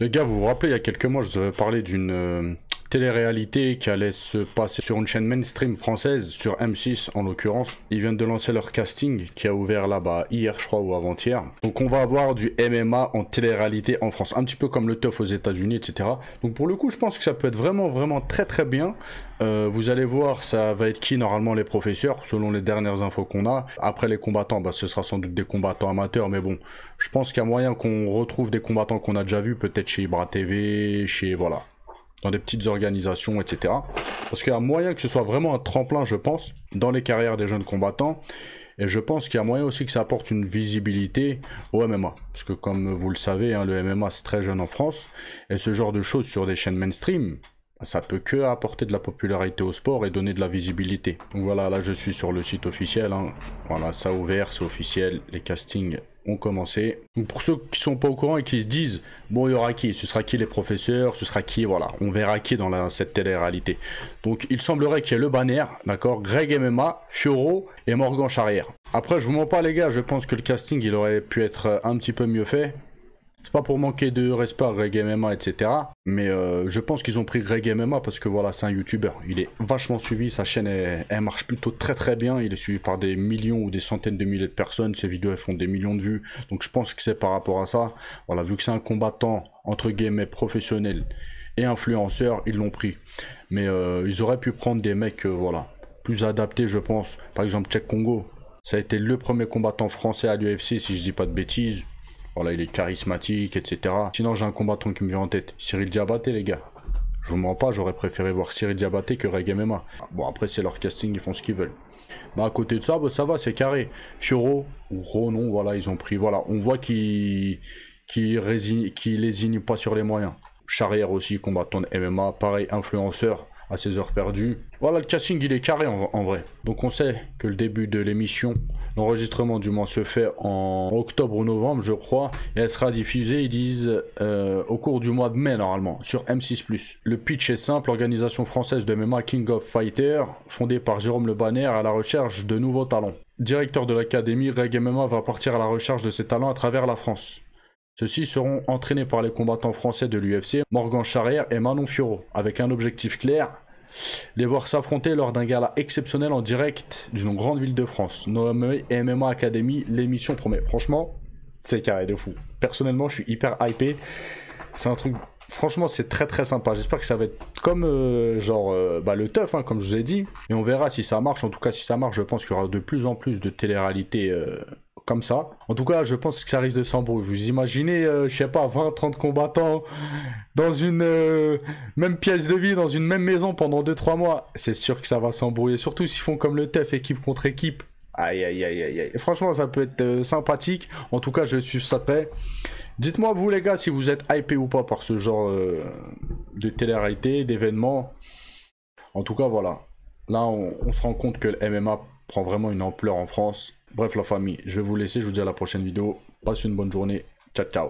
Les gars, vous vous rappelez, il y a quelques mois, je vous avais parlé d'une télé-réalité qui allait se passer sur une chaîne mainstream française, sur M6 en l'occurrence. Ils viennent de lancer leur casting qui a ouvert là-bas hier, je crois, ou avant-hier. Donc on va avoir du MMA en télé-réalité en France, un petit peu comme le TUF aux États-Unis, etc. Donc pour le coup, je pense que ça peut être vraiment très très bien. Vous allez voir, ça va être qui normalement les professeurs, selon les dernières infos qu'on a. Après les combattants, bah, ce sera sans doute des combattants amateurs, mais bon, je pense qu'il y a moyen qu'on retrouve des combattants qu'on a déjà vus, peut-être chez Ibra TV, chez, voilà, dans des petites organisations, etc. Parce qu'il y a moyen que ce soit vraiment un tremplin, je pense, dans les carrières des jeunes combattants. Et je pense qu'il y a moyen aussi que ça apporte une visibilité au MMA. Parce que comme vous le savez, hein, le MMA c'est très jeune en France. Et ce genre de choses sur des chaînes mainstream, ça peut que apporter de la popularité au sport et donner de la visibilité. Donc voilà, là je suis sur le site officiel, hein. Voilà, ça a ouvert, c'est officiel, les castings ont commencé. Donc pour ceux qui sont pas au courant et qui se disent, bon il y aura qui, ce sera qui les professeurs, ce sera qui, voilà, on verra qui dans cette télé-réalité. Donc il semblerait qu'il y ait le banner, d'accord, Greg MMA, Fioro et Morgan Charrière. Après je vous mens pas les gars, je pense que le casting il aurait pu être un petit peu mieux fait. C'est pas pour manquer de respect à Greg MMA, etc. Mais je pense qu'ils ont pris Greg MMA parce que voilà, c'est un youtubeur. Il est vachement suivi, sa chaîne elle marche plutôt très bien. Il est suivi par des millions ou des centaines de milliers de personnes. Ses vidéos elles font des millions de vues. Donc je pense que c'est par rapport à ça. Voilà, vu que c'est un combattant entre guillemets professionnel et influenceur, ils l'ont pris. Mais ils auraient pu prendre des mecs voilà, plus adaptés, je pense. Par exemple, Cheikh Congo. Ça a été le premier combattant français à l'UFC, si je dis pas de bêtises. Voilà, il est charismatique, etc. Sinon, j'ai un combattant qui me vient en tête. Cyril Diabaté, les gars. Je vous mens pas, j'aurais préféré voir Cyril Diabaté que Greg MMA. Bon, après, c'est leur casting, ils font ce qu'ils veulent. Mais à côté de ça, bah, ça va, c'est carré. Fioro ou Ronon, voilà, ils ont pris. Voilà, on voit qu'ils lésinent pas sur les moyens. Charrière aussi, combattant de MMA. Pareil, influenceur à ses heures perdues. Voilà, le casting, il est carré en vrai. Donc on sait que le début de l'émission, l'enregistrement du moins se fait en octobre ou novembre, je crois. Et elle sera diffusée, ils disent, au cours du mois de mai, normalement, sur M6+. Le pitch est simple, organisation française de MMA King of Fighters, fondée par Jérôme Le Banner à la recherche de nouveaux talents. Directeur de l'académie, Greg MMA va partir à la recherche de ses talents à travers la France. Ceux-ci seront entraînés par les combattants français de l'UFC, Morgan Charrière et Manon Fiorot, avec un objectif clair, les voir s'affronter lors d'un gala exceptionnel en direct d'une grande ville de France. Nommé MMA Academy, l'émission promet. Franchement, c'est carré de fou. Personnellement, je suis hyper hypé. C'est un truc... Franchement, c'est très sympa. J'espère que ça va être comme le TUF, hein, comme je vous ai dit. Et on verra si ça marche. En tout cas, si ça marche, je pense qu'il y aura de plus en plus de télé-réalité comme ça. En tout cas, je pense que ça risque de s'embrouiller. Vous imaginez, je sais pas, 20-30 combattants dans une même pièce de vie, dans une même maison pendant 2-3 mois. C'est sûr que ça va s'embrouiller. Surtout s'ils font comme le TUF, équipe contre équipe. Aïe. Franchement, ça peut être sympathique. En tout cas, je suis ça prêt. Dites-moi, vous les gars, si vous êtes hypé ou pas par ce genre de télé-réalité, d'événements. En tout cas, voilà. Là, on se rend compte que le MMA prend vraiment une ampleur en France. Bref, la famille, je vais vous laisser. Je vous dis à la prochaine vidéo. Passez une bonne journée. Ciao.